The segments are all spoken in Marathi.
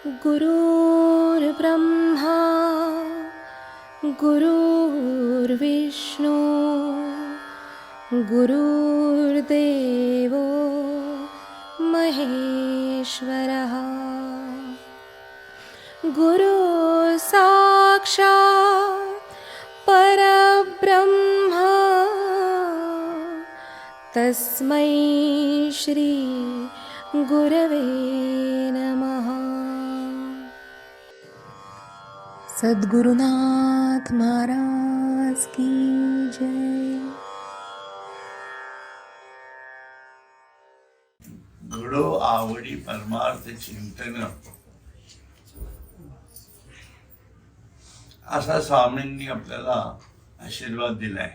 गुरुर्ब्रह्मा गुरुर्विष्णू गुरुर्देवो महेश्वरः गुरु साक्षात् परब्रह्म तस्मै श्री गुरवे नमः। सद्गुरुनाथ महाराज की जय। घडो आवडी परमार्थ चिंतन असा स्वामींनी आपल्याला आशीर्वाद दिलाय.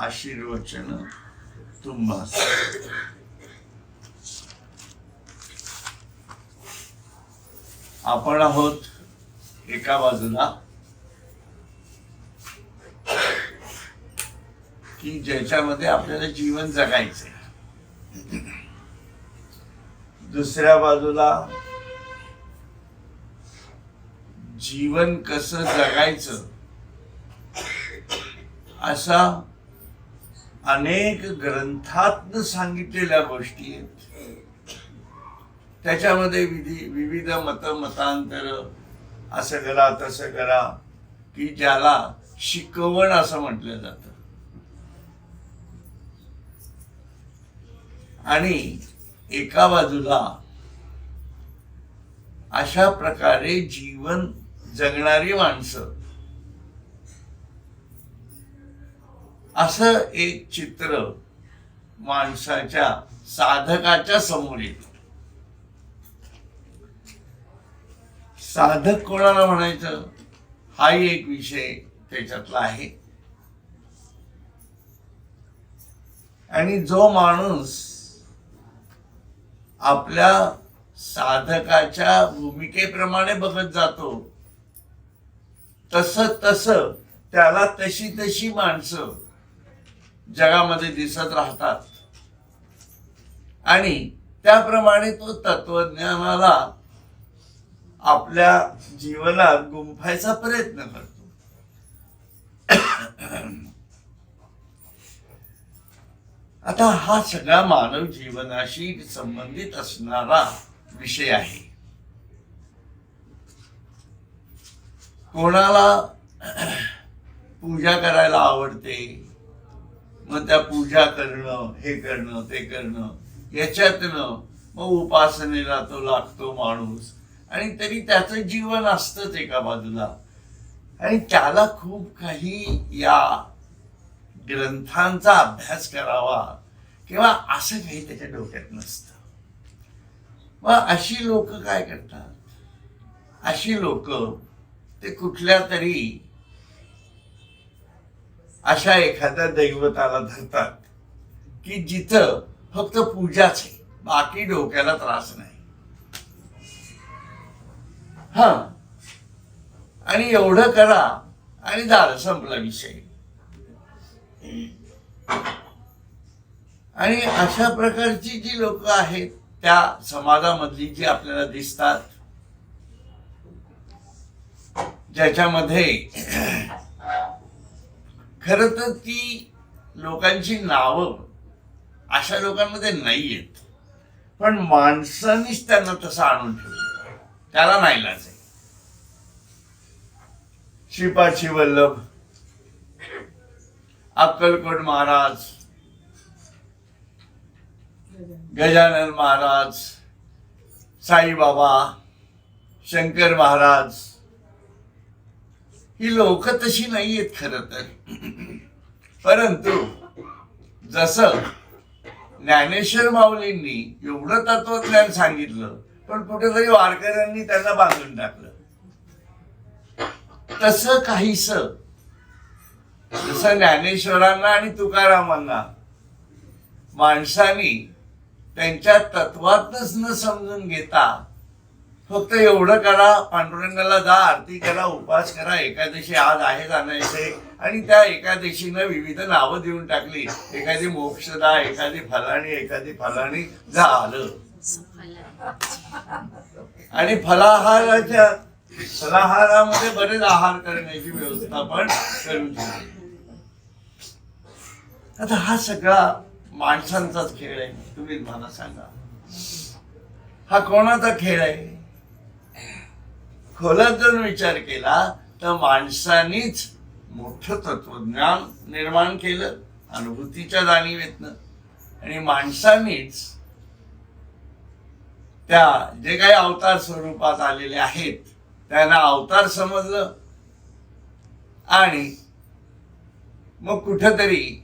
आशीर्वचन तुम्हास. आपण आहोत एका बाजूला की ज्याच्यामध्ये आपल्याला जीवन जगायचंय, दुसऱ्या बाजूला जीवन कसं जगायचं असा अनेक ग्रंथातनं सांगितलेल्या गोष्टी आहेत. त्याच्यामध्ये विविध मतांतर, असं करा तसं करा, की ज्याला शिकवण असं म्हटलं जातं. आणि एका बाजूला अशा प्रकारे जीवन जगणारी माणसं, असं एक चित्र माणसाच्या साधकाच्या समोर येतं. साधक कोणाला म्हणायचं हाही एक विषय त्याच्यातला आहे. आणि जो माणूस आपल्या साधकाच्या भूमिकेप्रमाणे बघत जातो, तसं त्याला तशी माणसं जगामध्ये दिसत राहतात. आणि त्याप्रमाणे तो तत्वज्ञानाला आपल्या जीवनात गुंफायचा प्रयत्न करतो. आता हा सगळा मानव जीवनाशी संबंधित असणारा विषय आहे. कोणाला पूजा करायला आवडते, मग त्या पूजा करणं, हे करणं ते करणं, याच्यातनं मग उपासनेला तो लागतो माणूस. आणि तरी त्याचं जीवन असतंच एका बाजूला. आणि त्याला खूप काही या ग्रंथांचा अभ्यास करावा किंवा असं काही त्याच्या डोक्यात नसतं. मग अशी लोक काय करतात? अशी लोक ते कुठल्या तरी अशा एखाद्या दैवताला धरतात की जिथं फक्त पूजाच आहे, बाकी डोक्याला त्रास नाही. आणि एवढं करा आणि झालं, संपला विषय. आणि अशा प्रकारची जी लोक आहेत त्या समाजामधली जी आपल्याला दिसतात, ज्याच्यामध्ये खरं तर ती लोकांची नावं अशा लोकांमध्ये नाहीयेत, पण माणसांनीच त्यांना तसं आणून ठेवलं. त्याला नाईलाज आहे. श्रीपाद वल्लभ, अक्कलकोट महाराज, गजानन महाराज, साईबाबा, शंकर महाराज, ही लोक तशी नाहीयेत खरं तर. परंतु जसं ज्ञानेश्वर माऊलींनी एवढं तत्वज्ञान सांगितलं, पण कुठेतरी वारकऱ्यांनी त्यांना बांधून टाकलं. तसं काहीस जसं ज्ञानेश्वरांना आणि तुकारामांना माणसानी त्यांच्या तत्वातच न समजून घेता फक्त एवढं करा, पांडुरंगाला जा, आरती करा, उपास करा, एकादशी आज आहे जाणायचे, आणि त्या एकादशीनं विविध नावं देऊन टाकली. एखादी मोक्षदा, एखादी फलाणी, एखादी फलाणी, झालं. आणि फलाहारामध्ये बरेच आहार करण्याची व्यवस्था पण करून ठेवली. आता हा सगळा माणसांचाच खेळ आहे. तुम्ही मला सांगा, हा कोणाचा खेळ आहे? खोलात जर विचार केला तर माणसानीच मोठं तत्वज्ञान निर्माण केलं अनुभूतीच्या जाणीवेतनं, आणि माणसानीच त्या जे काही अवतार स्वरूपात आलेले आहेत त्यांना अवतार समजलं, आणि मग कुठेतरी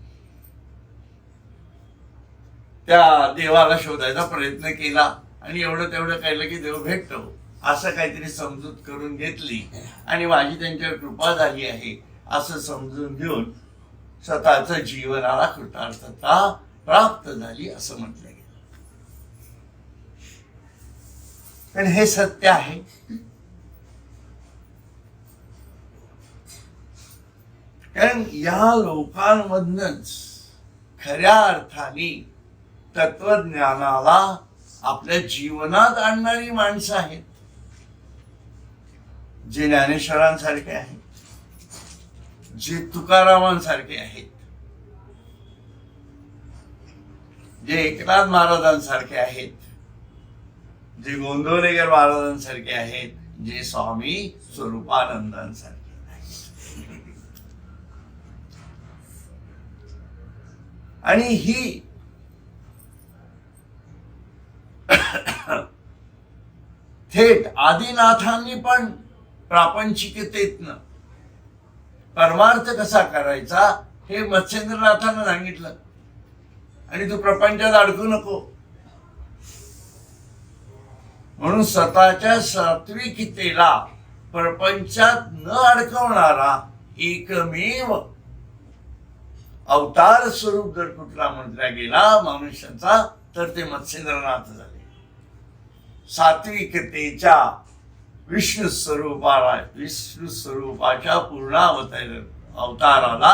त्या देवाला शोधायचा प्रयत्न केला, आणि एवढं तेवढं कळलं की देव भेटतो असं काहीतरी समजूत करून घेतली, आणि माझी त्यांच्यावर कृपा झाली आहे असं समजून घेऊन स्वतःच जीवनाला कृतार्थता प्राप्त झाली असं म्हटलं गेलं. पण हे सत्य आहे. कारण या लोकांमधनच खऱ्या अर्थाने तत्वज्ञानाला आपल्या जीवनात आणणारी माणसं आहेत, जे ज्ञानेश्वरांसारखे आहेत, जे तुकारामांसारखे आहेत, जे एकनाथ महाराजांसारखे आहेत, जे गोंदवलेकर महाराजांसारखे आहेत, जे स्वामी स्वरूपानंदांसारखे आहेत. आणि ही थेट आदिनाथांनी पण प्रापंचिकतेतनं परमार्थ कसा करायचा हे मत्स्येंद्रनाथांना सांगितलं, आणि तू प्रपंचात अडकू नको म्हणून स्वतःच्या सात्विकतेला प्रपंचात न अडकवणारा एकमेव अवतार स्वरूप जर कुठला म्हटला गेला मनुष्याचा तर ते मत्स्येंद्रनाथ झाले. सात्विकतेच्या विष्णू स्वरूपाच्या पूर्ण अवताराला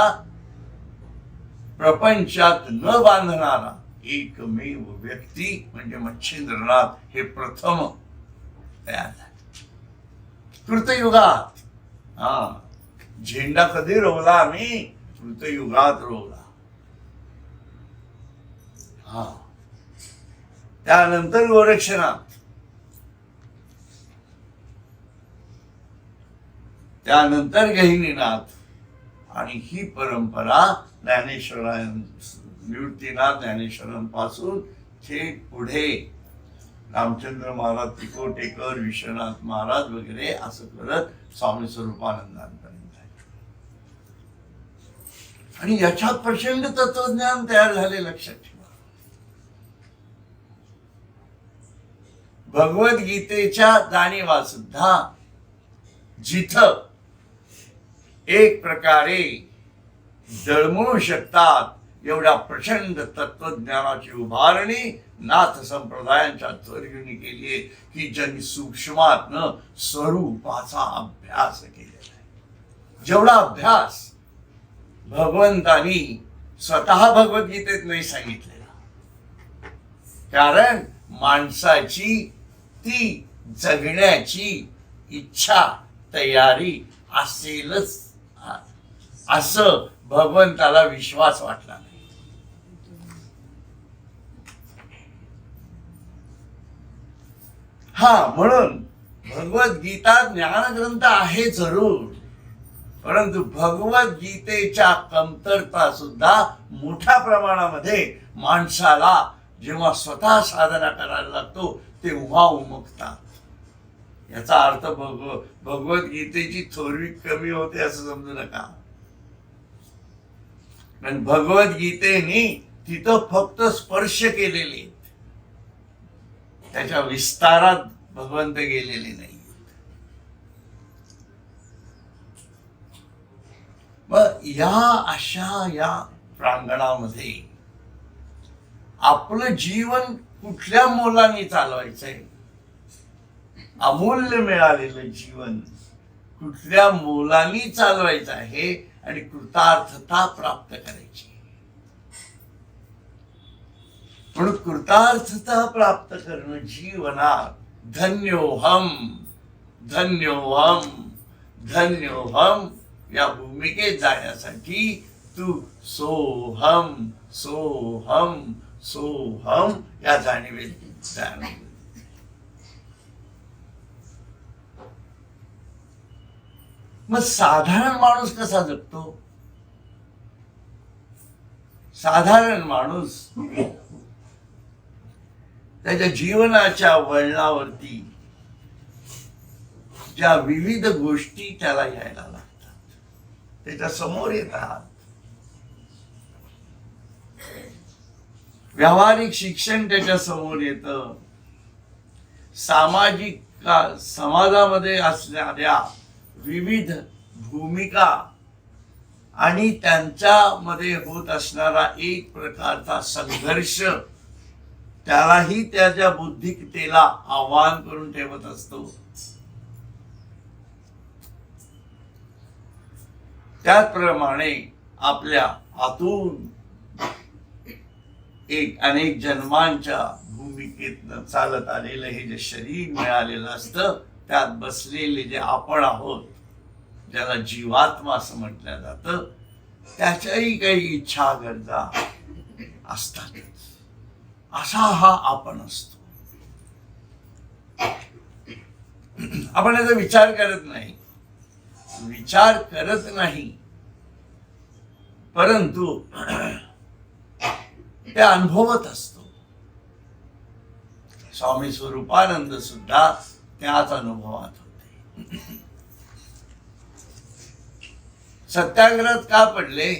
प्रपंचात न बांधणारा एकमेव व्यक्ती म्हणजे मत्स्येंद्रनाथ हे प्रथम तयार झाले कृतयुगात. झेंडा कधी रोवला आम्ही? कृतयुगात रोवला. त्यानंतर गोरक्षनाथ, त्यानंतर गहिनीनाथ, आणि ही परंपरा निवृत्तीनाथ ज्ञानेश्वरांपासून थेट पुढे रामचंद्र महाराज, तिकोटेकर, विश्वनाथ महाराज वगैरे असं करत स्वामी स्वरूपानंदांपर्यंत आहे. आणि याच्यात प्रचंड तत्वज्ञान तयार झाले. लक्षात ठेवा, भगवद्गीतेच्या जाणीवा सुद्धा जिथं एक प्रकारे जळमळू शकतात एवढ्या प्रचंड तत्वज्ञानाची उभारणी नाथ संप्रदायांच्या त्वरिणी केली आहे की ज्यांनी सूक्ष्मातनं स्वरूपाचा अभ्यास केलेला आहे. जेवढा अभ्यास भगवंतानी स्वतः भगवद्गीतेत नाही सांगितलेला, कारण माणसाची ती जगण्याची इच्छा तयारी असेलच असं भगवंताला विश्वास वाटला नाही. म्हणून भगवद्गीता ज्ञानग्रंथ आहे जरूर, परंतु भगवद्गीतेच्या कमतरता सुद्धा मोठ्या प्रमाणामध्ये माणसाला जेव्हा स्वतः साधना करायला लागतो तेव्हा उमगतात. याचा अर्थ भगवद्गीतेची थोरवी कमी होते असं समजू नका. पण भगवद्गीतेने तिथं फक्त स्पर्श केलेले, त्याच्या विस्तारात भगवंत गेलेले नाही. मग या प्रांगणामध्ये आपलं जीवन कुठल्या मोलाने चालवायचंय, अमूल्य मिळालेलं जीवन कुठल्या मोलाने चालवायचं आहे आणि कृतार्थता प्राप्त करायची. म्हणून कृतार्थता प्राप्त करणं जीवनात धन्योहम धन्योहम धन्योहम या भूमिकेत जाण्यासाठी तू सोहम सोहम सोहम या जाणीवेत जाणं. मग साधारण माणूस कसा जगतो? साधारण माणूस त्याच्या जीवनाच्या वळणावरती ज्या विविध गोष्टी त्याला यायला लागतात, त्याच्या समोर येतात. व्यावहारिक शिक्षण त्याच्या समोर येतं. सामाजिक समाजामध्ये असणाऱ्या विविध भूमिका आणि त्यांच्यामध्ये होत असणारा एक प्रकारचा संघर्ष त्यालाही त्याच्या बुद्धिकतेला आव्हान करून ठेवत असतो. त्याचप्रमाणे आपल्या आतून एक अनेक जन्मांच्या भूमिकेतनं चालत आलेलं हे जे शरीर मिळालेलं असतं, त्यात बसलेले जे आपण आहोत, ज्याला जीवात्मा असं म्हटलं जातं, त्याच्याही काही इच्छा गरजा असतात. असा हा आपण असतो. आपण याचा विचार करत नाही, परंतु ते अनुभवत असतो. स्वामी स्वरूपानंद सुद्धा त्याच अनुभवात होते. सत्याग्रहात का पडले?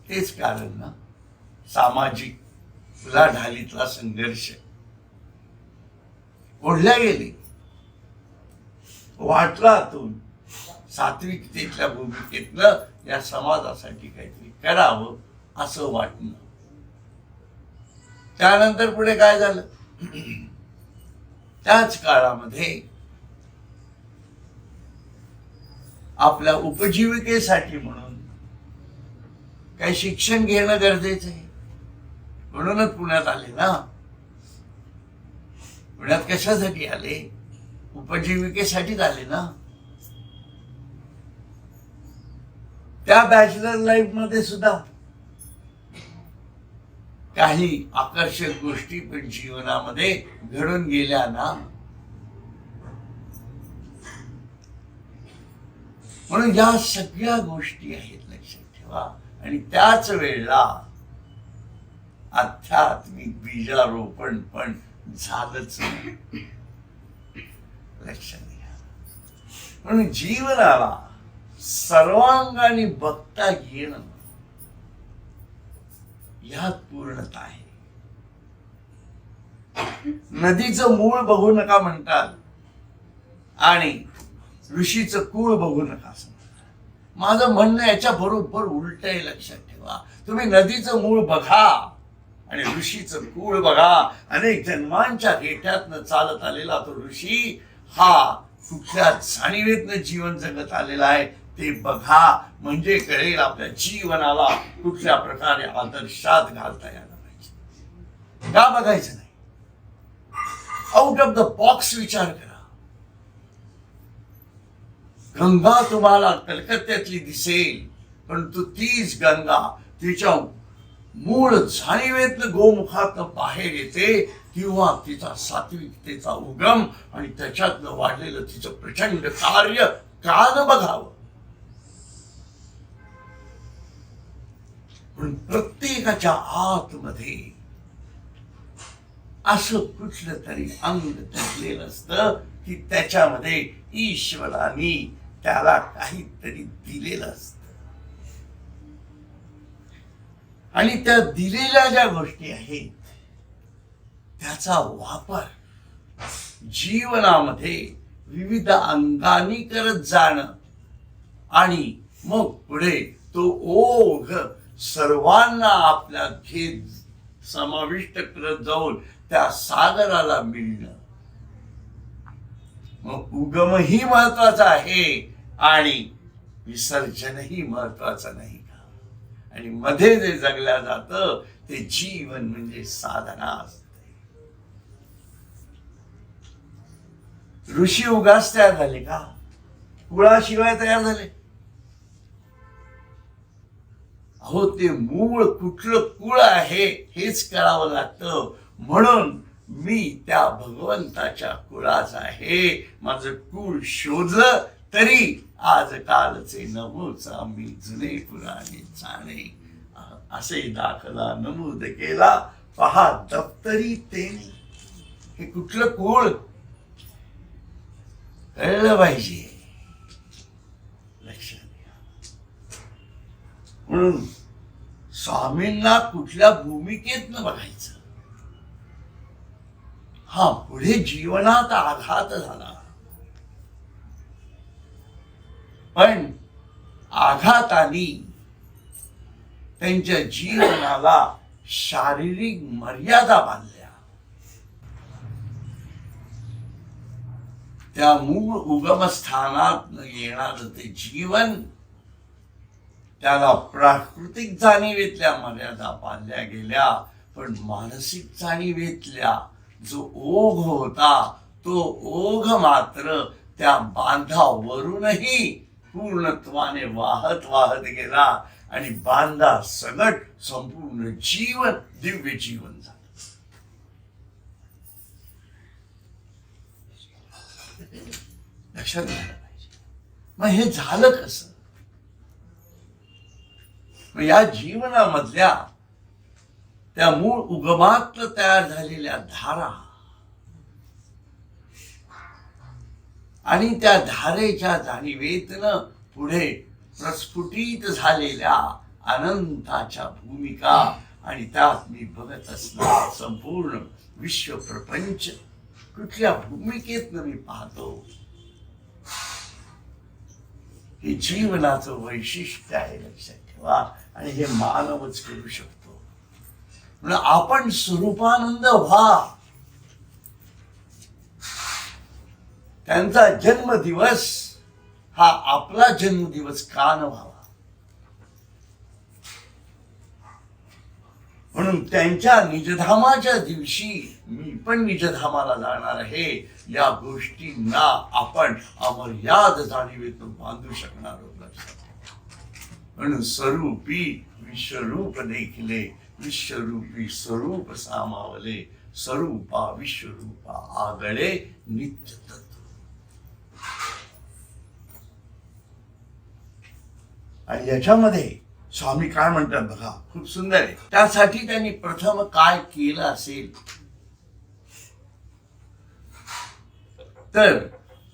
तेच कारण ना, सामाजिक उलाढालीतला संघर्ष. ओढल्या गेले, वाटलातून सात्विकतेतल्या भूमिकेतलं या समाजासाठी काहीतरी करावं असं वाटणं. त्यानंतर पुढे काय झालं? त्याच काळामध्ये आपल्या उपजीविकेसाठी म्हणून काही शिक्षण घेणं गरजेचं आहे. म्हणूनच पुण्यात आले ना. पुण्यात कशासाठी आले? उपजीविकेसाठीच आले ना. त्या बॅचलर लाईफ मध्ये सुद्धा काही आकर्षक गोष्टी पण जीवनामध्ये घडून गेल्या ना. म्हणून या सगळ्या गोष्टी आहेत, लक्षात ठेवा. आणि त्याच वेळेला आध्यात्मिक बीजारोपण पण झालंच नाही, लक्षात घ्या. म्हणून जीवनाला सर्वांगाने बघता येणं यात पूर्णता आहे. नदीचं मूळ बघू नका म्हणतात आणि ऋषीचं कुळ बघू नका असं म्हणतात. माझं म्हणणं याच्या बरोबर उलट आहे, लक्षात ठेवा. तुम्ही नदीचं मूळ बघा आणि ऋषीचं कुळ बघा. अनेक जन्मांच्या रेट्यातनं चालत आलेला तो ऋषी हा कुठल्या जाणीवेतनं जीवन जगत आलेला आहे ते बघा. म्हणजे कळेल आपल्या जीवनाला कुठल्या प्रकारे आदर्शात घालता यायला पाहिजे. का बघायचं नाही? आउट ऑफ द बॉक्स विचार करा. गंगा तुम्हाला कलकत्त्यातली दिसेल, परंतु तीच गंगा तिच्या मूळ जाणीवेतनं गोमुखातनं बाहेर येते, किंवा तिचा सात्विकतेचा उगम आणि त्याच्यातनं वाढलेलं तिचं प्रचंड कार्य कान बघावं. पण प्रत्येकाच्या आतमध्ये असं कुठलं तरी अंग दडलेलं असतं की त्याच्यामध्ये ईश्वराने त्याला काहीतरी दिलेलं असतं. आणि त्या दिलेल्या ज्या गोष्टी आहेत त्याचा वापर जीवनामध्ये विविध अंगांनी करत जाणं आणि मग पुढे तो ओघ सर्वांना आपल्या घेत समाविष्ट करत जाऊन त्या सागराला मिळणं. मग उगमही महत्वाचा आहे आणि विसर्जनही महत्वाचं नाही का? आणि मध्ये जे जगल्या जातं ते जीवन म्हणजे साधना असते. ऋषी उगाच तयार झाले का? कुळाशिवाय तयार झाले? अहो, ते मूळ कुठलं कुळ आहे हेच कळावं लागतं. म्हणून मी त्या भगवंताच्या कुळाचा आहे. माझं कुळ शोधलं तरी आज कालचे नमोच आम्ही जुने पुराणे जाणे, असे दाखला नमूद केला पहा दप्तरी तेने. हे कुठलं कुळ कळलं पाहिजे, लक्षात घ्या. म्हणून स्वामींना कुठल्या भूमिकेतनं बघायचं. हा, पुढे जीवनात आघात झाला, पण आघाताने त्यांच्या जीवनाला शारीरिक मर्यादा बांधल्या. त्या मूळ उगमस्थानात येणारं ते जीवन त्याला प्राकृतिक जाणीवेतल्या मर्यादा बांधल्या गेल्या, पण मानसिक जाणीवेतल्या जो ओघ होता तो ओघ मात्र त्या बांधावरूनही पूर्णत्वाने वाहत वाहत गेला आणि बांधा सगट संपूर्ण जीवन दिव्य जीवन झालं. लक्षात घ्यायला पाहिजे. मग हे झालं कसं? मग या जीवनामधल्या त्या मूळ उगमात तयार झालेल्या धारा आणि त्या धारेच्या जाणीवेतनं पुढे प्रस्फुटित झालेल्या अनंताच्या भूमिका आणि त्यात मी बघत असणारा संपूर्ण विश्व प्रपंच कुठल्या भूमिकेतनं मी पाहतो. हे जीवनाचं वैशिष्ट्य आहे, लक्षात ठेवा. आणि हे मानवच करू शकतो. म्हणून आपण स्वरूपानंद व्हा. त्यांचा जन्मदिवस हा आपला जन्मदिवस का न व्हावा? म्हणून त्यांच्या निजधामाच्या दिवशी मी पण निजधामाला जाणार आहे, या गोष्टींना आपण अमर्याद जाणीवेतून बांधू शकणार आहोत. म्हणून स्वरूपी विश्वरूप देखले, विश्वरूपी स्वरूप सामावले, स्वरूपा विश्वरूपा आगळे नित्य तत्व. आणि याच्यामध्ये स्वामी काय म्हणतात बघा, खूप सुंदर आहे. त्यासाठी त्यांनी प्रथम काय केलं असेल तर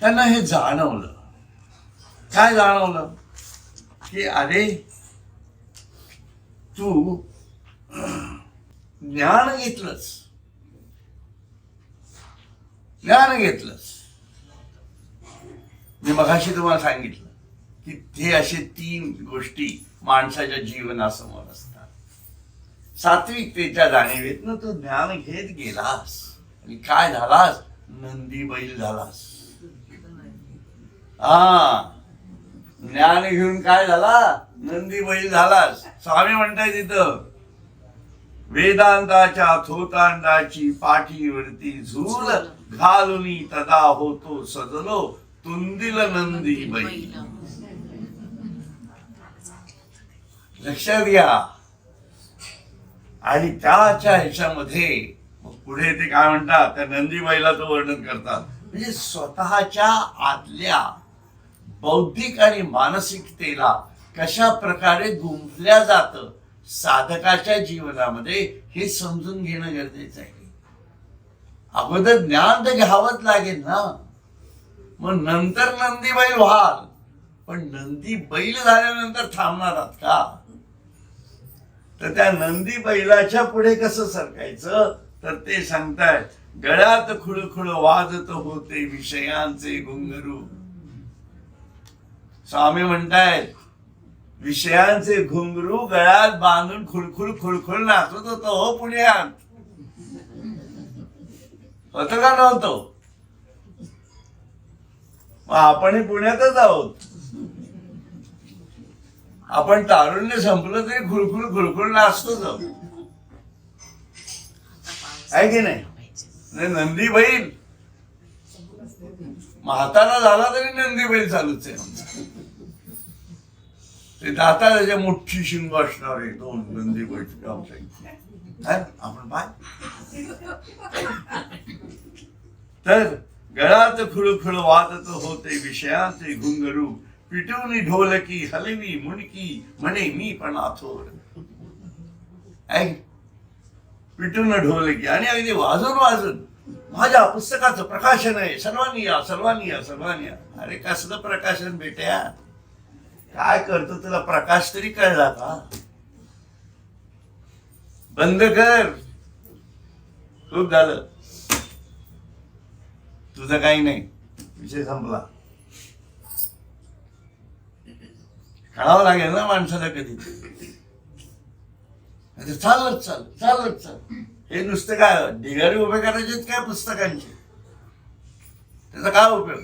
त्यांना हे जाणवलं. काय जाणवलं? की अरे तू ज्ञान घेतलंस, ज्ञान घेतलंस. मी मगाशी तुम्हाला सांगितलं की ते असे 3 गोष्टी माणसाच्या जीवनासमोर असतात. सात्विकतेच्या जाणीवेतनं तू ज्ञान घेत गेलास आणि काय झालास? नंदी बैल झालास. हा, ज्ञान घेऊन काय झाला? नंदी बैल झालास. स्वामी म्हणताय तिथं, वेदांताच्या थोतांडाची पाठीवरती झूल घालुनी तदा होतो सजलो तुंदिल नंदी बैल. लक्षात घ्या. आणि त्याच्या ह्याच्यामध्ये पुढे ते काय म्हणतात, त्या नंदी बैलाचं वर्णन करतात. म्हणजे स्वतःच्या आतल्या बौद्धिक आणि मानसिकतेला कशा प्रकारे गुंफल्या जातं साधकाच्या जीवनामध्ये हे समजून घेणं गरजेचं आहे. अगोदर ज्ञान तर घ्यावंच लागेल ना, मग नंतर नंदी बैल व्हाल. पण नंदी बैल झाल्यानंतर थांबणार आहात का? तर त्या नंदी बैलाच्या पुढे कसं सरकायचं तर ते सांगतायत, गळ्यात खुळखुळ वाजत होते विषयांचे घुंगरू. स्वामी म्हणतायत, विषयांचे घुंगरू गळ्यात बांधून खुळखुळ खुळखुळ नाचत होतो हो पुण्यात. होतं का नव्हतं? मग आपणही पुण्यातच आहोत. आपण तारुण्य संपलं तरी खुळखुळ खुळखुळ नाचतोच आहोत. आहे की नाही? नंदी बैल म्हातारा झाला तरी नंदी बैल चालूच आहे आमचा. ते दाता त्याच्या मोठी शिंग असणार आहे, 2 नंदी बैल आमच्या. आपण पाय तर गळात खुळखुळ वाजत होते विषयाचे घुंगरू, पिटवून ढोलकी हलवी मुणकी म्हणे मी पण आथोर. पिटून ढोलकी आणि अगदी वाजून वाजून माझ्या पुस्तकाचं प्रकाशन आहे, सर्वांनी या सर्वांनी या सर्वांनी या. अरे कसलं प्रकाशन बेट्या, काय करतो तुला प्रकाश तरी कळला का? बंद कर, खूप झालं, तुझं काही नाही, विषय संपला. कळावं लागेल ना माणसाला कधी. चालत चाल चालत चाल, हे नुसतं काय ढिगारी उभे करायचे काय पुस्तकांचे, त्याचा काय उपयोग?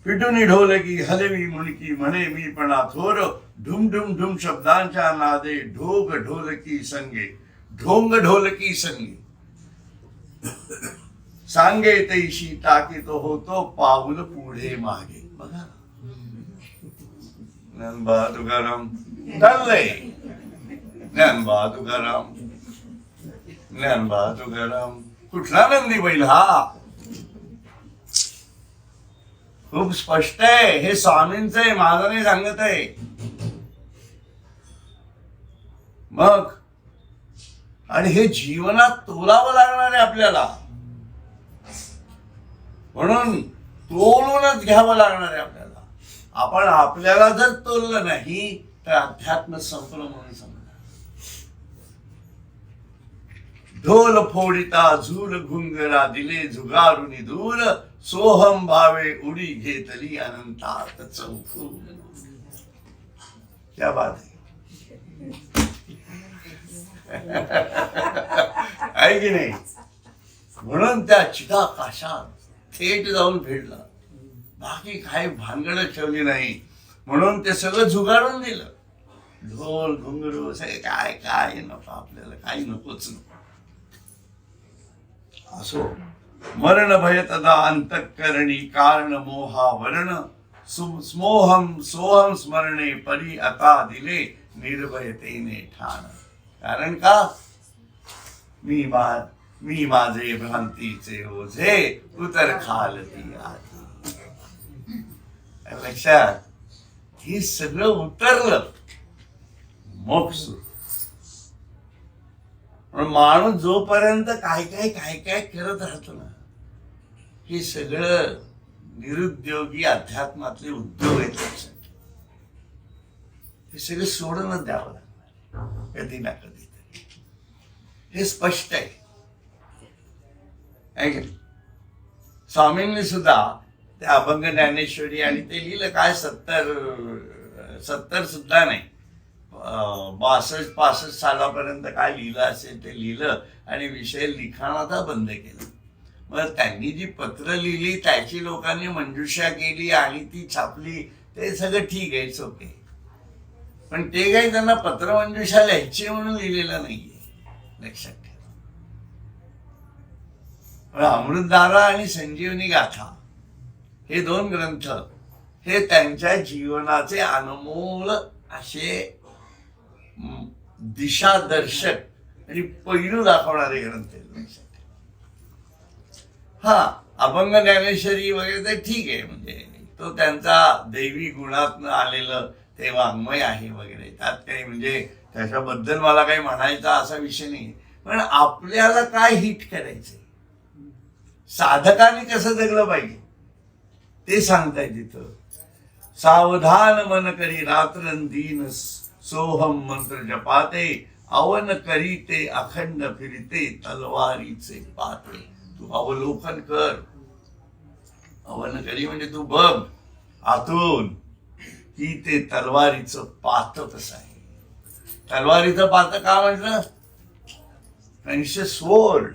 पिटून ढोलकी हलवी मुणकी म्हणे मी पण थोर, ढुम ढुम ढुम शब्दांच्या नादे ढोग ढोलकी संगे, ढोंग ढोलकी संगे. सांगे तैशी टाकी तो होतो पाऊल पुढे मागे. बघा ज्ञानबा तुकाराम चाललंय, ज्ञानबा तुकाराम, ज्ञानबा तुकाराम. कुठला नंदी बैल हा? खूप स्पष्ट आहे, हे स्वामींचं आहे, माझं नाही सांगत आहे. मग आणि हे जीवनात तोलावं लागणार आहे आपल्याला, म्हणून तोलूनच घ्यावं लागणार आहे आपल्याला. आपण आपल्याला जर तोललं नाही तर अध्यात्म संपलं म्हणून समजा. ढोल फोडिता झूल घुंगरा दिले झुगारुनी दूर, सोहम भावे उडी घेतली अनंतात चौफूल. क्या बात आहे की नाही? म्हणून त्या चिदाकाशात थेट जाऊन भेटला, बाकी काही भानगड ठेवली नाही. म्हणून ते सगळं झुगारून दिलं. ढोल घुंगरू सगळे काय काय नको आपल्याला, काही नकोच नको. असो मरण भय तदा अंतःकरणी कारण मोहा वर्ण, स्मोहम सोहम स्मरणे परी आता दिले निर्भयतेने ठाण. कारण का? मी माझे भ्रांतीचे ओझे उतर खालती आधी. लक्षात, हे सगळं उतरलं मोक्ष. माणूस जोपर्यंत काय काय काय काय करत राहतो ना, हे सगळं निरुद्योगी अध्यात्मातले उद्योग आहेत. लक्षात, हे सगळं सोडूनच द्यावं लागणार कधी ना कधी तरी. हे स्पष्ट आहे. स्वामींनी सुद्धा ते अभंग ज्ञानेश्वरी आणि ते लिहिलं काय 70 सुद्धा नाही, 62-65 सालापर्यंत काय लिहिलं असेल ते लिहिलं आणि विषय लिखाणाचा बंद केला. मग त्यांनी जी पत्र लिहिली त्याची लोकांनी मंजुषा केली आणि ती छापली, ते सगळं ठीक आहे, इट्स ओके. पण ते काही त्यांना पत्र मंजुषा लिहायची म्हणून लिहिलेलं नाहीये, लक्षात ठेवा. अमृतधारा आणि संजीवनी गाथा हे 2 ग्रंथ हे त्यांच्या जीवनाचे अनमोल असे दिशादर्शक आणि पैलू दाखवणारे ग्रंथ आहेत. हा अभंग ज्ञानेश्वरी वगैरे ते ठीक आहे, म्हणजे तो त्यांचा दैवी गुणातनं आलेलं ते वाङ्मय आहे वगैरे, त्यात काही म्हणजे त्याच्याबद्दल मला काही म्हणायचा असा विषय नाही. पण आपल्याला काय हिट करायचंय, साधकाने कसं जगलं पाहिजे ते सांगताय तिथं. सावधान मन करी रात्रंदीन सोहम मंत्र जपाते, अवन करीते अखंड फिरते तलवारीचे पाते. तू अवलोकन कर, अवन करी म्हणजे तू बघ आतून की ते तलवारीचं पात कसं आहे. तलवारीचं पात का म्हटलं? म्हणजे स्वोर्ड.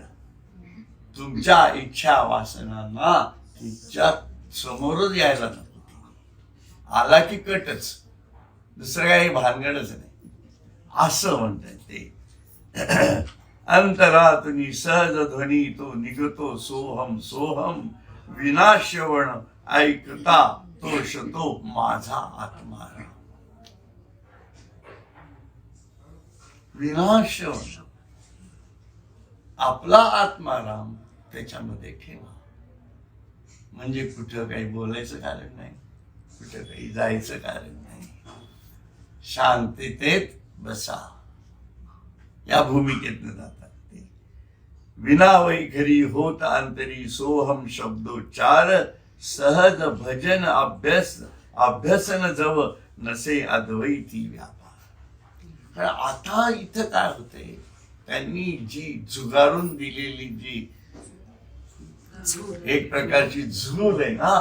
तुमच्या इच्छा वासनांना तिच्या समोरच यायला नको, आला की कटच, दुसरं काही भानगडच नाही असं म्हणतात ते. अंतरातुनी सहज ध्वनी तो निघतो सोहम सोहम, विनाश्रवण ऐकता तोष तो माझा आत्माराम. विनाश्रवण आपला आत्माराम त्याच्यामध्ये ठेवा. म्हणजे कुठं काही बोलायचं कारण नाही, कुठं काही जायचं कारण नाही. शांततेत बसा, या भूमिकेतनं जातात ते. विनावैखरी होत अंतरी सोहम शब्दोच्चार, सहज भजन अभ्यसन जव नसे अद्वैती व्यापार. कारण आता इथं काय होतंय, त्यांनी जी जुगारून दिलेली जी एक प्रकारची झूल आहे ना,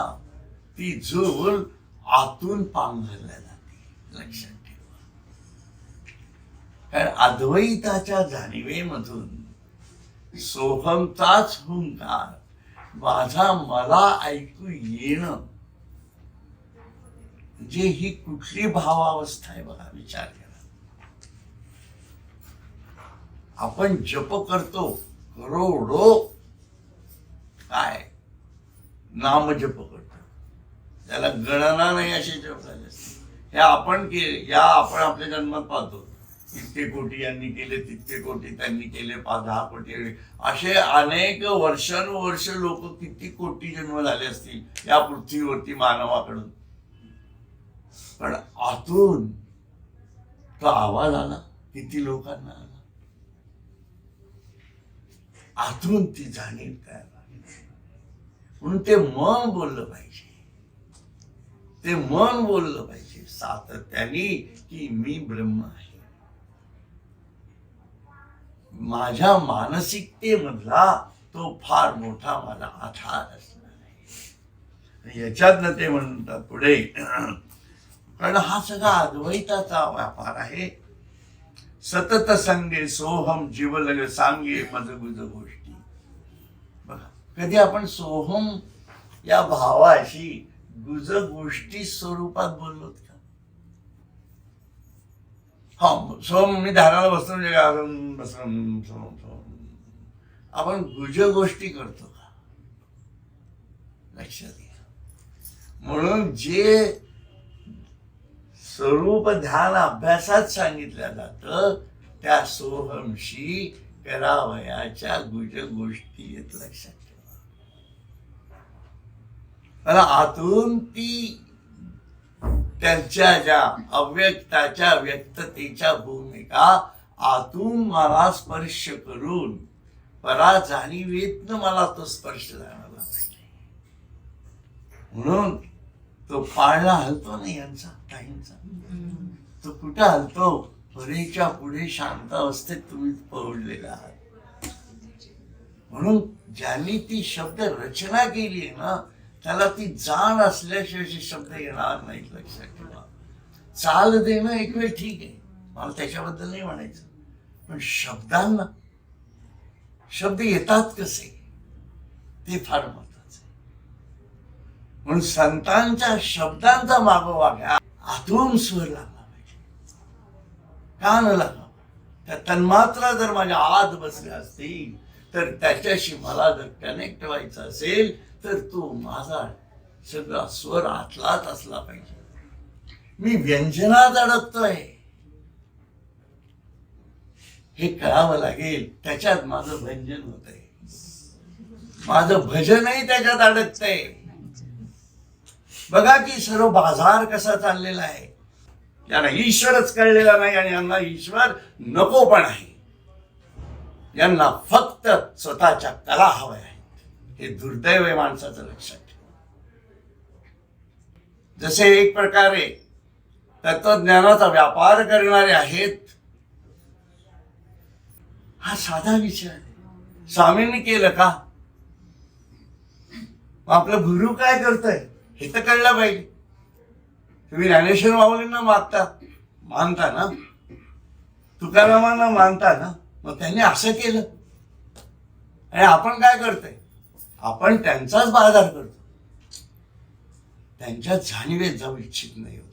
ती झूल आतून पांघरल्या जाते. लक्षात ठेवा. कारण अद्वैताच्या जाणीवेमधून सोहमचाच हुंकार, माझा मला ऐकू येणं, म्हणजे ही कुठली भावावस्था आहे बघा, विचार करा. आपण जप करतो करोडो, काय नाम जप करतो, त्याला गणना नाही असे जप झाले असते. हे आपण केले, या आपण आपल्या जन्मात पाहतो, इतके कोटी यांनी केले, तितके कोटी त्यांनी केले, 10 कोटी, असे अनेक वर्षानुवर्ष लोक किती कोटी जन्म झाले असतील या पृथ्वीवरती मानवाकडून. पण आतून तो आवाज आला, किती लोकांना आला, आतून ती जाणीव तयार झाली. म्हणून ते मन बोललं पाहिजे, ते मन बोललं पाहिजे सातत्याने की मी ब्रह्म आहे. माझ्या मानसिकतेमधला तो फार मोठा माझा आधार असणार आहे. याच्यातनं ते म्हणतात पुढे, कारण हा सगळा अद्वैताचा व्यापार आहे. सतत संगे सोहम जीवलग सांगे मज गुज गोष्टी. बघा, कधी आपण सोहम या भावाशी गुज गोष्टी स्वरूपात बोललोत का? हा, सोहम मी धाराला बसतो म्हणजे बसलं सोहम सोहम. आपण गुज गोष्टी करतो का? लक्षात घ्या. म्हणून जे स्वरूप ध्यान अभ्यासात सांगितलं जातं त्या सोहमशी करावयाच्या गुज गोष्टी आहेत. लक्षात ठेवा. मला आतून ती त्यांच्या ज्या अव्यक्ताच्या व्यक्ततेच्या भूमिका आतून मला स्पर्श करून परा जाणीवेतनं मला तो स्पर्श जाणवला पाहिजे. म्हणून तो पाळणा हलतो ना यांचा काहींचा, तो कुठं हलतो? परेच्या पुढे शांत अवस्थेत तुम्ही पडलेला आहात. म्हणून ज्यांनी ती शब्द रचना केली आहे ना, त्याला ती जाण असल्याशिवाय शब्द येणार नाहीत. लक्षात ठेवा. चाल देणं एक वेळ ठीक आहे, मला त्याच्याबद्दल नाही म्हणायचं, पण शब्दांना शब्द येतात कसे ते फार महत्वाचं आहे. म्हणून संतांच्या शब्दांचा मागोवा घ्या. आतून स्वर लागला पाहिजे, कान लागावा. त्या तन्मात्रा जर माझ्या आत बसल्या असतील तर त्याच्याशी मला जर कनेक्ट व्हायचं असेल तर तो माझा सगळा स्वर आतलाच असला पाहिजे. मी व्यंजनात अडकतोय हे कळावं लागेल. त्याच्यात माझं भंजन होतंय, माझं भजनही त्याच्यात अडकतंय. बघा की सर्व बाजार कसा चाललेला आहे. यांना ईश्वरच कळलेला नाही आणि यांना ईश्वर नको पण आहे. यांना फक्त स्वतःच्या कला हव्या आहेत. हे दुर्दैव आहे माणसाचं. लक्षात ठेवा. जसे एक प्रकारे तत्वज्ञानाचा व्यापार करणारे आहेत, हा साधा विचार आहे. स्वामींनी केलं का? आपलं गुरु काय करतोय हे तर कळलं पाहिजे. तुम्ही ज्ञानेश्वर माऊलींना मानता ना, तुकारामांना मानता ना, मग त्यांनी असं केलं आणि आपण काय करतोय? आपण त्यांचाच बाजार करतो, त्यांच्या जाणीवेत जाऊ इच्छित नाही होत.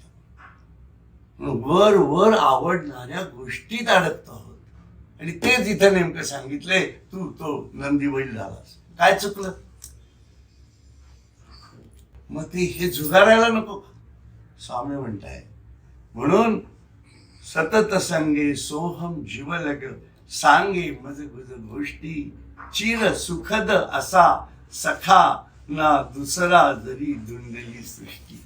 वर वर आवडणाऱ्या गोष्टीत अडकतो आहोत आणि तेच इथं नेमकं सांगितलंय, तू तो नंदी बैल झालास. काय चुकलं? मग ते हे झुगारायला नको का? स्वामी म्हणताय म्हणून सतत संगे सोहम जीवलग सांगे मज गुज गोष्टी चिर सुखद असा सखा ना दुसरा जरी दुंडली सृष्टी.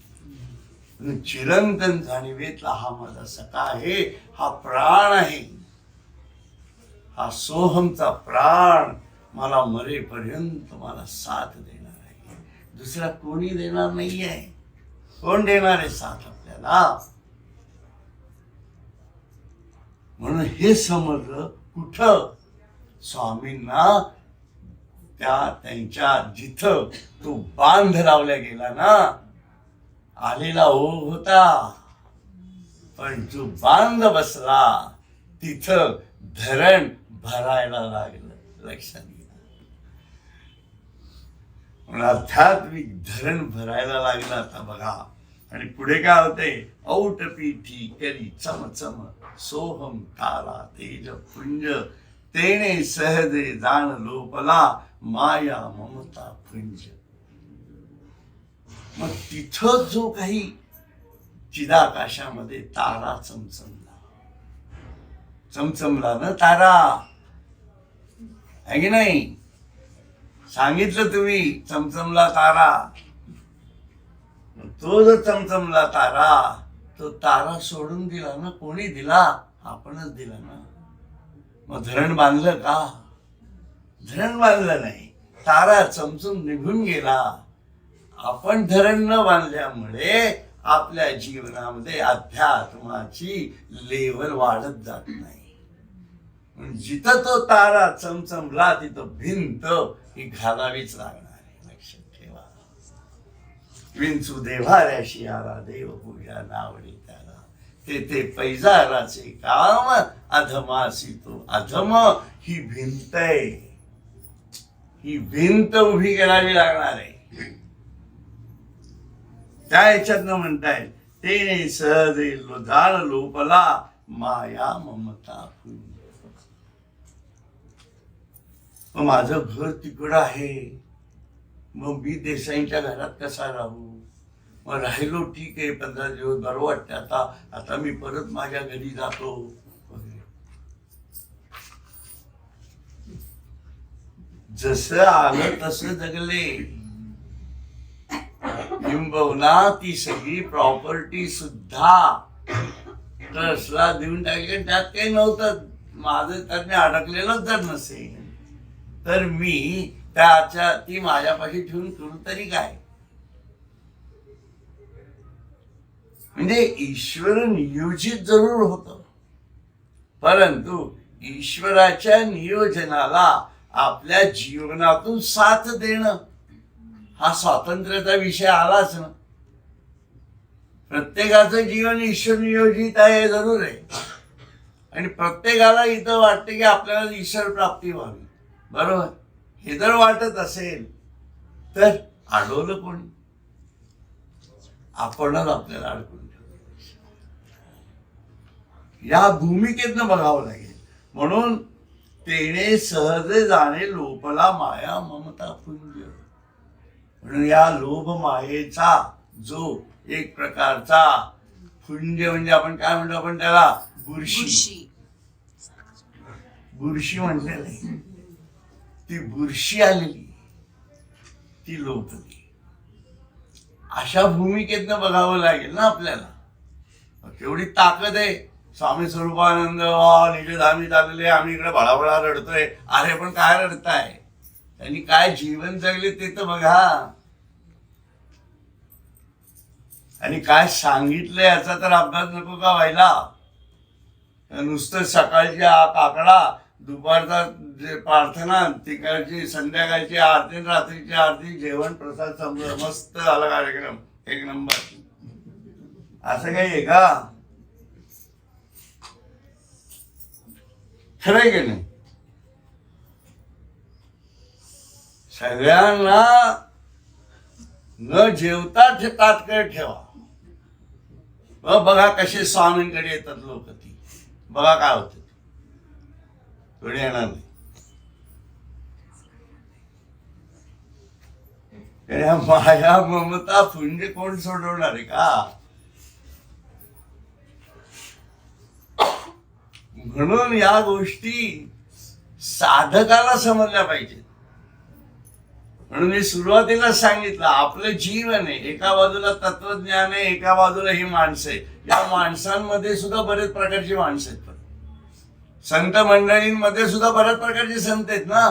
चिरंतन जाणीवेतला हा माझा सखा आहे, हा प्राण आहे, हा सोहमचा प्राण मला मरेपर्यंत मला साथ देणार आहे. दुसरा कोणी देणार नाही आहे. कोण देणार आहे साथ आपल्याला? म्हणून हे समजलं कुठं? स्वामींना त्यांच्या जिथं तो बांध लावला गेला ना, आलेला ओघ होता, पण जो बांध बसला तिथं धरण भरायला लागलं. लक्षात घ्या. म्हणून आध्यात्मिक धरण भरायला लागलं. आता बघा आणि पुढे काय होते? औट पीठी करी चमचम सोहम तारा तेज पुंज तेने सहजे जाण लोपला माया ममता पुंज. मग तिथं जो काही चिदाकाशामध्ये तारा चमचमला ना तारा, आहे की नाही? सांगितलं तुम्ही चमचमला तारा. तो जो चमचमला तारा, तो तारा सोडून दिला ना. कोणी दिला? आपणच दिला ना. मग धरण बांधलं का? धरण बांधलं नाही. तारा चमचम निघून गेला. आपण धरण न बांधल्यामुळे आपल्या जीवनामध्ये अध्यात्माची लेवल वाढत जात नाही. जिथं तो तारा चमचमला तिथं भिंत ही घालावीच लागणार आहे. लक्षात ठेवा. विंचू देव्हाऱ्याशी आला देव पूजा नावडी त्याला, ते पैजाराचे काम अधमासी तो. अधम ही भिंत आहे. ही भिंत उभी करावी लागणार आहे. त्या याच्यातनं म्हणताय ते सहजे जाण लोपला माया ममता पुंज. मग माझं घर तिकडं आहे, मग मी देसाईंच्या घरात कसा राहू? मग राहिलो ठीक आहे, 15 दिवस बरं वाटतं, आता मी परत माझ्या घरी जातो वगैरे. जसं आलं तसं जगले. किंबहुना ती सगळी प्रॉपर्टी सुद्धा ट्रस्टला देऊन टाकली. त्यात काही नव्हतं. माझं त्याने अडकलेलंच जर नसेल तर मी ती माझ्यापाशी ठेवून करू तरी काय? म्हणजे ईश्वर नियोजित जरूर होतं, परंतु ईश्वराच्या नियोजनाला आपल्या जीवनातून साथ देणं हा स्वातंत्र्याचा विषय आलाच ना. प्रत्येकाचं जीवन ईश्वर नियोजित आहे जरूर आहे, आणि प्रत्येकाला इथं वाटते की आपल्याला ईश्वर प्राप्ती व्हावी. बरोबर. हे जर वाटत असेल तर अडवलं कोणी? आपणच आपल्याला अडकून ठेवलं. या भूमिकेतनं बघावं लागेल. म्हणून तेने सहज जाणे लोपला माया ममता पुंज. म्हणून या लोभ मायेचा जो एक प्रकारचा पुंज, म्हणजे आपण काय म्हणतो, आपण त्याला बुरशी म्हटलेलं आहे. ती बुरशी आलेली, ती लोपली. अशा भूमिकेतनं बघावं लागेल ना आपल्याला. केवढी ताकद आहे. स्वामी स्वरूपानंद निजधामी चाललेले, आम्ही इकडे भळाभळा रडतोय. अरे पण काय रडताय? त्यांनी काय जीवन जगले ते तर बघा, आणि काय सांगितलं याचा तर अभ्यास नको का व्हायला? नुसतं सकाळची काकडा, दुपारचा प्रार्थना, तिकडची संध्याकाळची आरती, रात्रीची आरती, जेवण, प्रसाद, समजा मस्त आला कार्यक्रम, एक नंबर. असं काही आहे का? खरंय की नाही? सगळ्यांना न जेवता तात्काळ ठेवा. बघा कसे स्वामींकडे येतात लोक. ती बघा काय होत. कोणी येणार नाही. या माया ममता पुंज कोण सोडवणार आहे का? म्हणून या गोष्टी साधकाला समजल्या पाहिजेत. म्हणून मी सुरुवातीला सांगितलं, आपलं जीवन आहे, एका बाजूला तत्वज्ञान आहे, एका बाजूला ही माणसं आहे. या माणसांमध्ये सुद्धा बरेच प्रकारची माणसं आहेत. पण संत मंडळींमध्ये सुद्धा बऱ्याच प्रकारचे संत आहेत ना.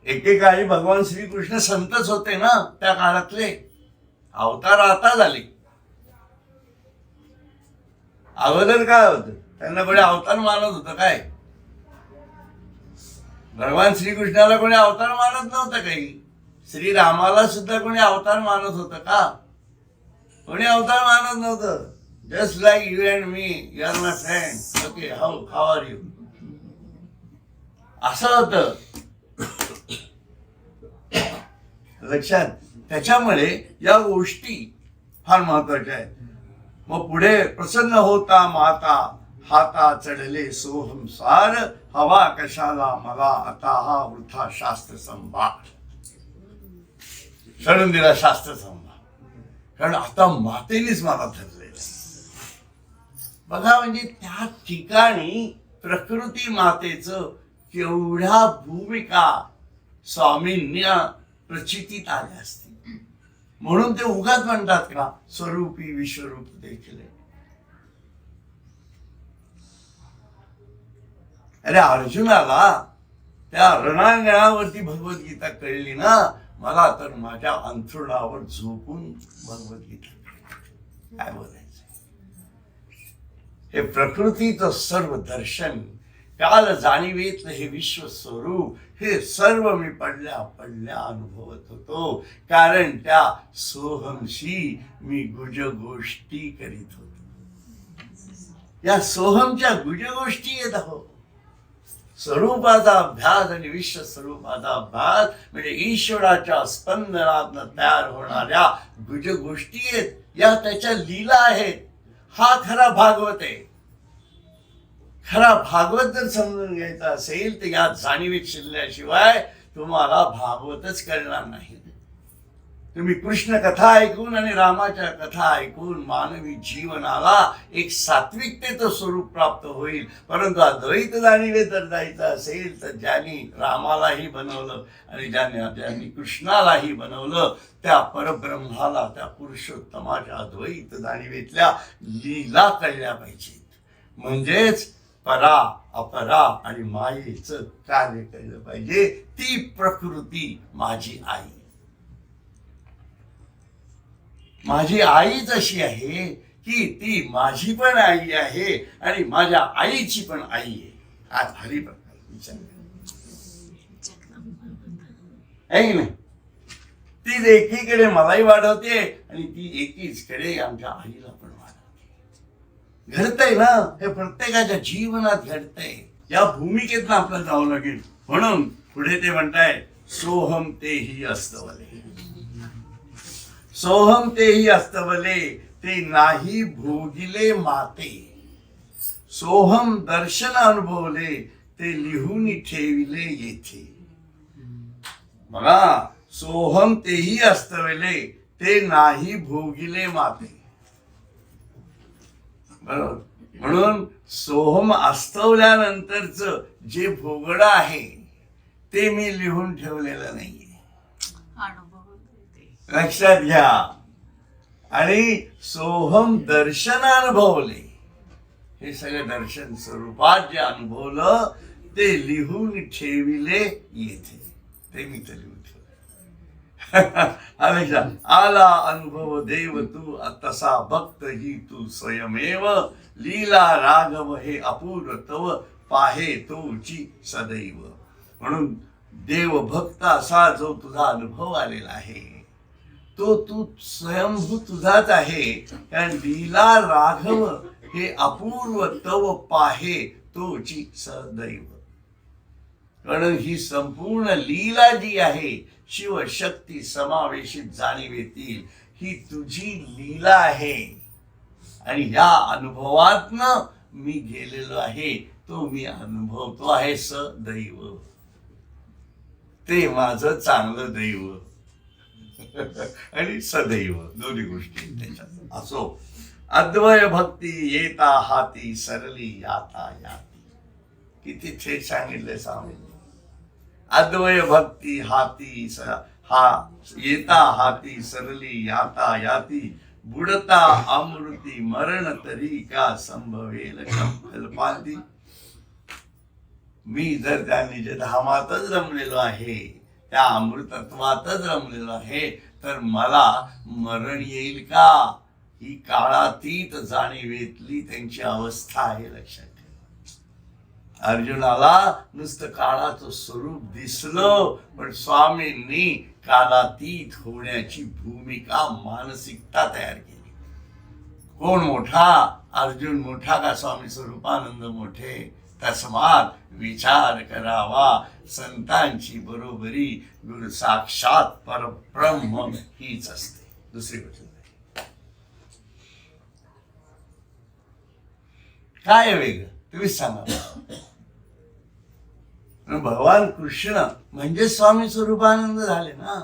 एकेकाळी भगवान श्रीकृष्ण संतच होते ना, त्या काळातले अवतार आता झाले. अगोदर काय होतं, त्यांना कोणी अवतार मानत होतं काय? भगवान श्रीकृष्णाला कोणी अवतार मानत नव्हतं. काही श्रीरामाला सुद्धा कोणी अवतार मानत होतं का? कोणी अवतार मानत नव्हतं. Just like you and me, you are my friend, okay, how are you, असं होतं. लक्षात. त्याच्यामुळे या गोष्टी फार महत्वाच्या आहेत. मग पुढे प्रसन्न होता माता, हाता चढले सोहंसार, हवा कशाला मला आता हा वृथा शास्त्र संभार. चढून दिला शास्त्र संभार, कारण आता मातेनेच मला धरले. बघा, म्हणजे त्या ठिकाणी प्रकृती मातेचं केवढ्या भूमिका स्वामींना प्रचितीत आल्या असतील. म्हणून ते उगाच म्हणतात का, स्वरूपी विश्वरूप देखील. अरे अर्जुनाला त्या रणांगणावरती भगवद्गीता कळली ना, मला तर माझ्या अंथरुणावर झोपून भगवद्गीता कळली. काय बोलायचं. हे प्रकृतीचं सर्व दर्शन, काल जाणीवेतलं हे विश्व स्वरूप, हे सर्व मी पडल्या पडल्या अनुभवत होतो. कारण त्या सोहमशी मी गुज गोष्टी करीत होतो. या सोहमच्या गुज गोष्टी येत आहो. स्वरूपाचा अभ्यास आणि विश्व स्वरूपाचा अभ्यास म्हणजे ईश्वराच्या स्पंदनातनं तयार होणाऱ्या गुज गोष्टी आहेत. या त्याच्या लीला आहेत. हा खरा भागवत आहे. खरा भागवत जर समजून घ्यायचा असेल तर या जाणीवीत शिरल्याशिवाय तुम्हाला भागवतच कळणार नाही. तुम्ही कृष्ण कथा ऐकून आणि रामाच्या कथा ऐकून मानवी जीवनाला एक सात्विकतेचं स्वरूप प्राप्त होईल. परंतु अद्वैत जाणीवे जर जायचं असेल तर ज्यांनी रामालाही बनवलं आणि ज्यांनी कृष्णालाही बनवलं, त्या परब्रह्माला, त्या पुरुषोत्तमाच्या अद्वैत जाणीवेतल्या लीला कळल्या पाहिजेत. म्हणजेच परा अपरा आणि मायेचं कार्य कळलं पाहिजे. ती प्रकृती माझी आई. माझी आईच अशी आहे की ती माझी पण आई आहे आणि माझ्या आईची पण आई आहे. हा भारी प्रकार विचार आहे नाही. ती एकीकडे मलाही वाढवते आणि ती एकीचकडे आमच्या आईला पण वाढवते. घडतंय ना, हे प्रत्येकाच्या जीवनात घडतंय. या भूमिकेतनं आपल्याला जावं लागेल. म्हणून पुढे ते म्हणताय, सोहम तेही अस्तवले. सोहम तेही अस्तवले, ते नाही भोगिले माते. सोहम दर्शन अनुभवले, ते लिहून ठेविले येथे. बघा, सोहम तेही अस्तवले, ते नाही भोगिले माते. बरोबर. म्हणून सोहम अस्तवल्यानंतरच जे भोगडं आहे ते मी लिहून ठेवलेलं नाहीये. लक्षात घ्या. आणि सोहम दर्शन अनुभवले, हे सगळं दर्शन स्वरूपात जे अनुभवलं ते लिहून ठेविले येथे. ते मी तर लिहून ठेवलं. आला अनुभव देव तू, तसा भक्त ही तू स्वयमेव. लीला राघव हे अपूर्व तव, पाहे तोची सदैव. म्हणून देव भक्त असा जो तुझा अनुभव आलेला आहे तो तू स्वयंभू तुझाच आहे. कारण लीला राघव हे अपूर्व तव, पाहे तोची सदैव. कारण ही संपूर्ण लीला जी आहे, शिवशक्ती समावेशित जाणीवेतील ही तुझी लीला आहे. आणि या अनुभवातनं मी गेलेलो आहे तो मी अनुभवतो आहे सदैव. ते माझं चांगलं दैव आणि सदैव दोन्ही गोष्टी त्याच्यात. असो, अद्वय भक्ती येता हाती सरली याता याती. किती थेट सांगितलंय स्वामींनी. अद्वय भक्ती हाती येता हाती सरली याता याती. बुडता अमृती मरण तरी का संभवेल कल्पांती. मी जर त्या निजधामातच रमलेलो आहे, त्या अमृतत्वातच रमलेलो आहे, तर मला मरण येईल का? ही काळातीत जाणीवेतली त्यांची अवस्था आहे. लक्षात ठेवा. अर्जुनाला नुसतं काळाचं स्वरूप दिसलं, पण स्वामींनी कालातीत होण्याची भूमिका मानसिकता तयार केली. कोण मोठा? अर्जुन मोठा का स्वामी स्वरूपानंद मोठे? तस्मात विचार करावा संतांची बरोबरी गुरु साक्षात परब्रह्म हीच असते, दुसरी गोष्ट नाही. काय वेगळं तुम्ही सांगा. भगवान कृष्ण म्हणजे स्वामी स्वरूपानंद झाले ना.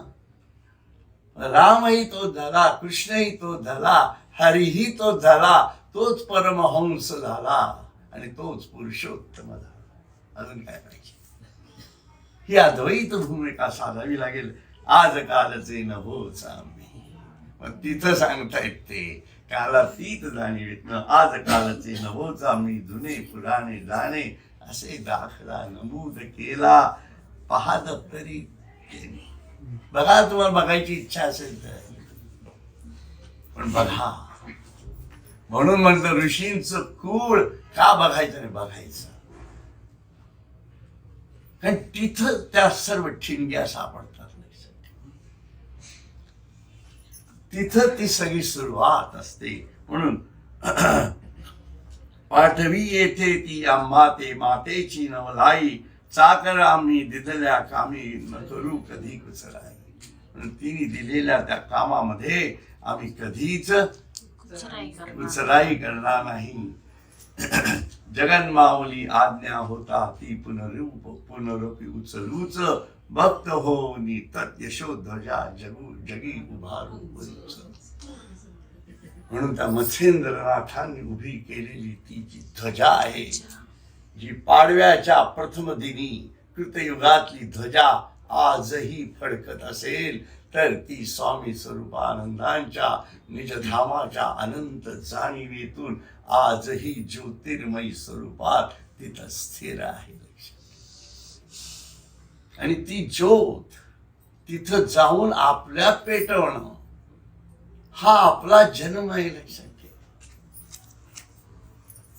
रामही तो झाला, कृष्णही तो झाला, हरिही तो झाला, तोच परमहंस झाला आणि तोच पुरुषोत्तम झाला. अजून काय पाहिजे? ही अद्वैत भूमिका साधावी लागेल. आज कालचे नभोच आम्ही. मग तिथं सांगतायत ते कालातीत जाणीवेतनं आज कालचे नभोच आम्ही जुने पुराणे जाणे असे दाखला नमूद केला. पहा दप्तरी बघा, तुम्हाला बघायची इच्छा असेल तर. पण बघा, म्हणून म्हणतं ऋषींचं कुळ का बघायचं नाही, बघायचं. कारण तिथं त्या सर्व ठिणग्या सापडतात. तिथं ती सगळी सुरुवात असते. म्हणून पाठवी येथे ती आम्हा ते मातेची नवलाई. चाकर आम्ही दिलेल्या कामी न करू कधी कुचराई. म्हणून तिने दिलेल्या त्या कामामध्ये आम्ही कधीच कुचराई करणार नाही. जगन्माऊली आज्ञा होता ती पुनरुपी उचलूच. भक्त होनी तत् यशोध्वजा जगी उभारू वरूच. म्हणून त्या मत्स्येंद्रनाथांनी उभी केलेली ती जी ध्वजा आहे, जी पाडव्याच्या प्रथम दिनी कृतयुगातली ध्वजा आजही फडकत असेल, तर ती स्वामी स्वरूपानंदांच्या निजधामाच्या अनंत जाणीवेतून आजही ज्योतिर्मयी स्वरूपात तिथं स्थिर आहे. आणि ती ज्योत तिथं जाऊन आपल्यात पेटवणं हा आपला जन्म आहे. लक्षात घे,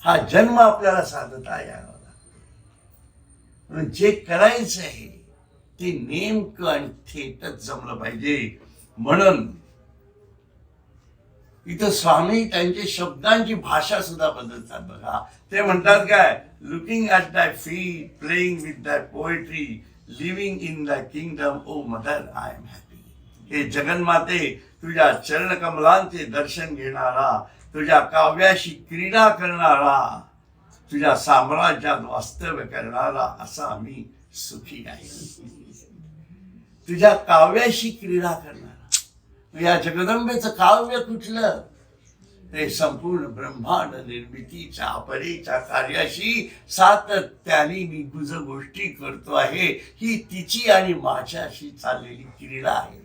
हा जन्म आपल्याला साधता यावा लागतो. म्हणून जे करायचं आहे ते नेमकं आणि थेटच जमलं पाहिजे. म्हणून इथं स्वामी त्यांच्या शब्दांची भाषा सुद्धा बदलतात. बघा, ते म्हणतात काय, looking at thy feet, playing with thy poetry, living in thy kingdom, O mother I am happy. हे जगन्माते, तुझ्या चरणकमलांचे दर्शन घेणारा, तुझ्या काव्याशी क्रीडा करणारा, तुझ्या साम्राज्यात वास्तव्य करणारा असा मी सुखी आहे. तुझ्या काव्याशी क्रीडा करणारा. या जगदंबेचं काव्य कुठलं? ते संपूर्ण ब्रह्मांड निर्मितीच्या अपरेच्या कार्याशी सातत्याने मी गुज गोष्टी करतो आहे. ही तिची आणि माझ्याशी चाललेली क्रीडा आहे.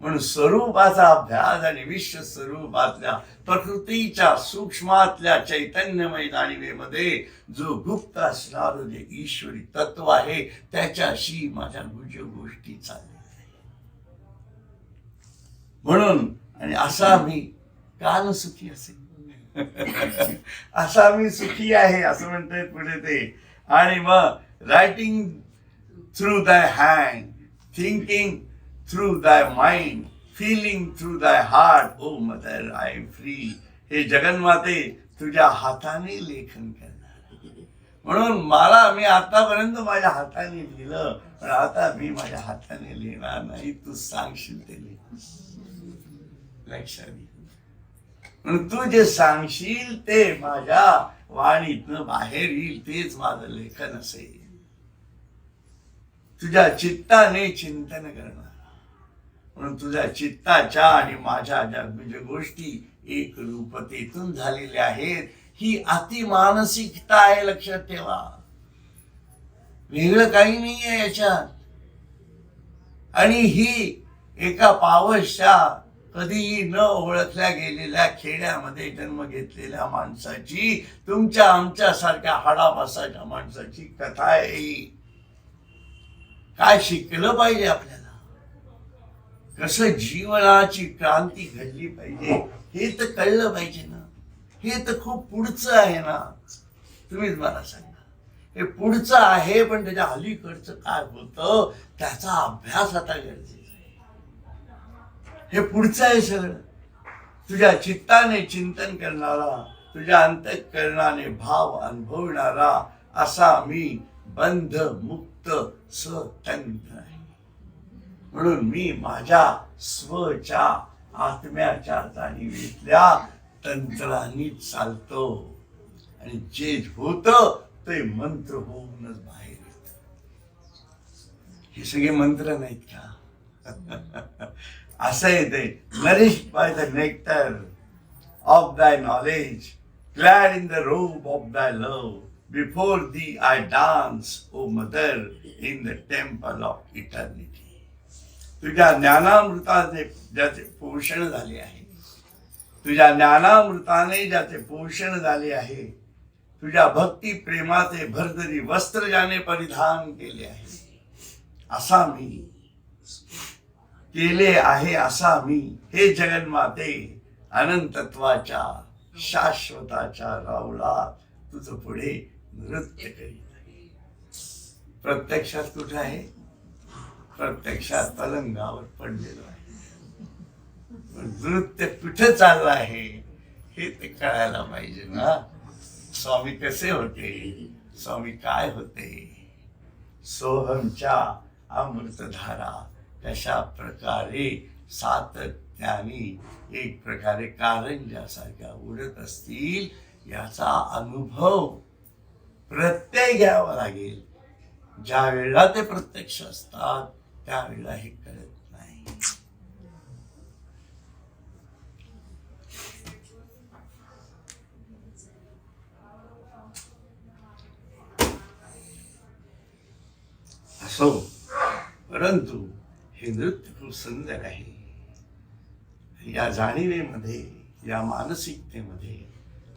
म्हणून स्वरूपाचा अभ्यास आणि विश्व स्वरूपातल्या प्रकृतीच्या सूक्ष्मातल्या चैतन्यमय जाणीवेमध्ये जो गुप्त असणार जे ईश्वरी तत्व आहे, त्याच्याशी माझ्या गुज गोष्टी चालल्या. म्हणून आणि असा मी काल सुखी असेल, असा मी सुखी आहे असं म्हणतोय पुढे ते. आणि मग writing through thy hand, thinking through thy mind, feeling through thy heart, O mother I am free. हे जगन्माते तुझ्या हाताने लेखन करणार. म्हणून मी आतापर्यंत माझ्या हाताने लिहिलं, पण आता मी माझ्या हाताने लिहिणार नाही. तू सांगशील ते लिह. लक्षात घे. म्हणून तू जे सांगशील ते माझ्या वाणीतनं बाहेर येईल, तेच माझं लेखन असेल. तुझ्या चित्ताने चिंतन करणार, म्हणून तुझ्या चित्ताच्या आणि माझ्या ज्या म्हणजे गोष्टी एक रूपतेतून झालेल्या आहेत, ही अतिमानसिकता आहे, लक्षात ठेवा. वेगळं काही नाही आहे याच्यात. आणि ही एका पावसच्या कधीही न ओळखल्या गेलेल्या खेड्यामध्ये जन्म घेतलेल्या माणसाची, तुमच्या आमच्या सारख्या हाडामासाच्या माणसाची कथा आहे. काय शिकलं पाहिजे आपल्याला, कसं जीवनाची क्रांती घडली पाहिजे हे तर कळलं पाहिजे ना. हे तर खूप पुढचं आहे ना. तुम्हीच मला सांगा, हे पुढचं आहे, पण त्याच्या अलीकडचं काय होतं त्याचा अभ्यास आता गरजेचा आहे. हे पुढचं आहे सगळं. तुझ्या चित्ताने चिंतन करणारा, तुझ्या अंतःकरणाने भाव अनुभवणारा असा मी बंध मुक्त स्वतंत्र आहे. म्हणून मी माझ्या स्वच्या आत्म्याच्या जाणीवेतल्या तंत्रांनी चालतो, आणि जे होतं ते मंत्र होऊनच बाहेर येत. हे सगळे मंत्र नाहीत का? असं आहे ते. Nourished by the nectar of thy knowledge, clad in the robe of thy love, before thee I dance, O mother, in the temple of eternity. तुझ्या ज्ञानामृताचे ज्याचे पोषण झाले आहे, तुझ्या ज्ञानामृताने ज्याचे पोषण झाले आहे, तुझ्या भक्ती प्रेमाचे भरदरी वस्त्र ज्याने परिधान केले आहे, असा मी केले आहे, असा मी हे जगन्माते अनंतत्वाच्या शाश्वताच्या रावळात तुझं पुढे नृत्य करीत आहे. प्रत्यक्षात कुठे आहे? प्रत्यक्षात पलंगावर पडलेलो आहे. नृत्य कुठे चाललं आहे हे ते कळायला पाहिजे ना. स्वामी कसे होते, स्वामी काय होते, सोहमच्या अमृतधारा कशा प्रकारे सातत्याने एक प्रकारे कारंजासारख्या उडत असतील याचा अनुभव प्रत्यय घ्यावा लागेल. ज्या वेळेला ते प्रत्यक्ष असतात त्यावेळेला हे कळत नाही. असो, परंतु हे नृत्य खूप सुंदर आहे. या जाणीवेमध्ये, या मानसिकतेमध्ये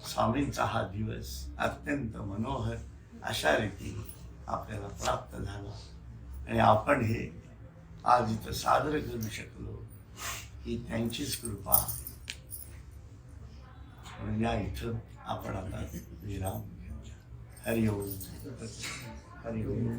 स्वामींचा हा दिवस अत्यंत मनोहर अशा रीतीने आपल्याला प्राप्त झाला, आणि आपण हे आज इथं सादर करू शकलो ही त्यांचीच कृपा. म्हणून या इथं आपण आता विराम घेऊया. हरिओम. हरिओम.